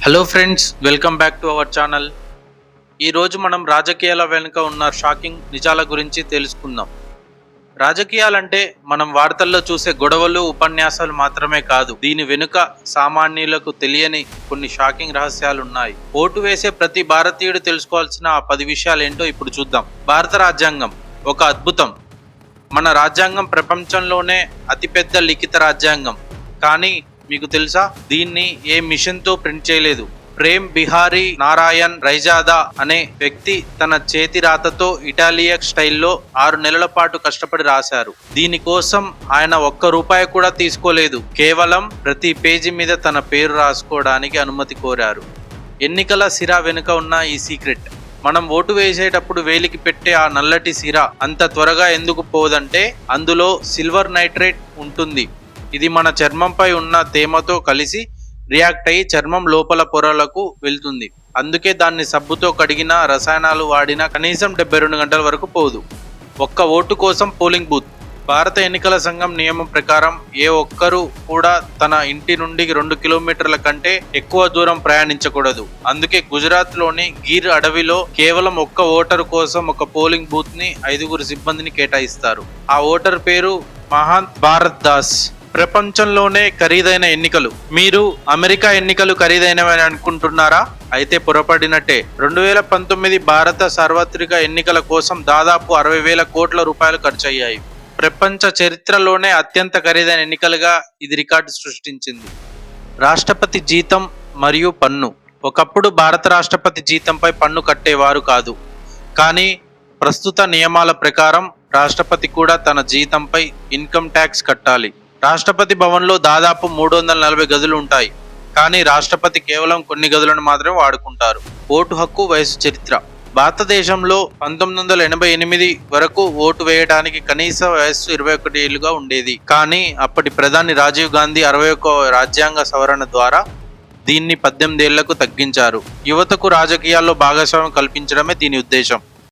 Hello friends, welcome back to our channel. ఈరోజు మనం రాజకీయాల వెనుక ఉన్న షాకింగ్ నిజాల గురించి తెలుసుకుందాం. రాజకీయాలంటే మనం వార్తల్లో చూసే గొడవలు, ఉపన్యాసాలు మాత్రమే కాదు. దీని వెనుక సామాన్యులకు తెలియని కొన్ని షాకింగ్ రహస్యాలు ఉన్నాయి. ఓటు వేసే ప్రతి భారతీయుడు తెలుసుకోవాల్సిన ఆ 10 విషయాలు ఏంటో ఇప్పుడు చూద్దాం. భారత రాజ్యాంగం ఒక అద్భుతం. మన రాజ్యాంగం ప్రపంచంలోనే అతిపెద్ద లిఖిత రాజ్యాంగం. కానీ మీకు తెలుసా, దీన్ని ఏ మిషన్తో ప్రింట్ చేయలేదు. ప్రేమ్ బిహారీ నారాయణ్ రైజాదా అనే వ్యక్తి తన చేతి రాతతో ఇటాలియన్ స్టైల్లో 6 నెలల పాటు కష్టపడి రాశారు. దీనికోసం ఆయన ₹1 కూడా తీసుకోలేదు. కేవలం ప్రతి పేజీ మీద తన పేరు రాసుకోవడానికి అనుమతి కోరారు. ఎన్నికల సిరా వెనుక ఉన్న ఈ సీక్రెట్. మనం ఓటు వేసేటప్పుడు వేలికి పెట్టే ఆ నల్లటి సిరా అంత త్వరగా ఎందుకు పోదంటే అందులో సిల్వర్ నైట్రేట్ ఉంటుంది. ఇది మన చర్మంపై ఉన్న తేమతో కలిసి రియాక్ట్ అయ్యి చర్మం లోపల పొరలకు వెళ్తుంది. అందుకే దాన్ని సబ్బుతో కడిగిన, రసాయనాలు వాడినా కనీసం 72 గంటల వరకు పోదు. ఒక్క ఓటు కోసం పోలింగ్ బూత్. భారత ఎన్నికల సంఘం నియమం ప్రకారం ఏ ఒక్కరూ కూడా తన ఇంటి నుండి 2 కిలోమీటర్ల కంటే ఎక్కువ దూరం ప్రయాణించకూడదు. అందుకే గుజరాత్లోని గిర్ అడవిలో కేవలం ఒక్క ఓటరు కోసం ఒక పోలింగ్ బూత్ ని 5 సిబ్బందిని కేటాయిస్తారు. ఆ ఓటర్ పేరు మహంత్ భారత్ దాస్. ప్రపంచంలోనే ఖరీదైన ఎన్నికలు. మీరు అమెరికా ఎన్నికలు ఖరీదైనవని అనుకుంటున్నారా? అయితే పొరపడినట్టే. 2019 భారత సార్వత్రిక ఎన్నికల కోసం దాదాపు 60,000 కోట్ల రూపాయలు ఖర్చయ్యాయి. ప్రపంచ చరిత్రలోనే అత్యంత ఖరీదైన ఎన్నికలుగా ఇది రికార్డు సృష్టించింది. రాష్ట్రపతి జీతం మరియు పన్ను. ఒకప్పుడు భారత రాష్ట్రపతి జీతంపై పన్ను కట్టేవారు కాదు. కానీ ప్రస్తుత నియమాల ప్రకారం రాష్ట్రపతి కూడా తన జీతంపై ఇన్కమ్ ట్యాక్స్ కట్టాలి. రాష్ట్రపతి భవన్లో దాదాపు 340 గదులు ఉంటాయి. కానీ రాష్ట్రపతి కేవలం కొన్ని గదులను మాత్రమే వాడుకుంటారు. ఓటు హక్కు, వయసు, చరిత్ర. భారతదేశంలో 1988 వరకు ఓటు వేయడానికి కనీస వయస్సు 21 ఏళ్లుగా ఉండేది. కానీ అప్పటి ప్రధాని రాజీవ్ గాంధీ 61వ రాజ్యాంగ సవరణ ద్వారా దీన్ని 18 ఏళ్లకు తగ్గించారు. యువతకు రాజకీయాల్లో భాగస్వామ్యం కల్పించడమే దీని ఉద్దేశం.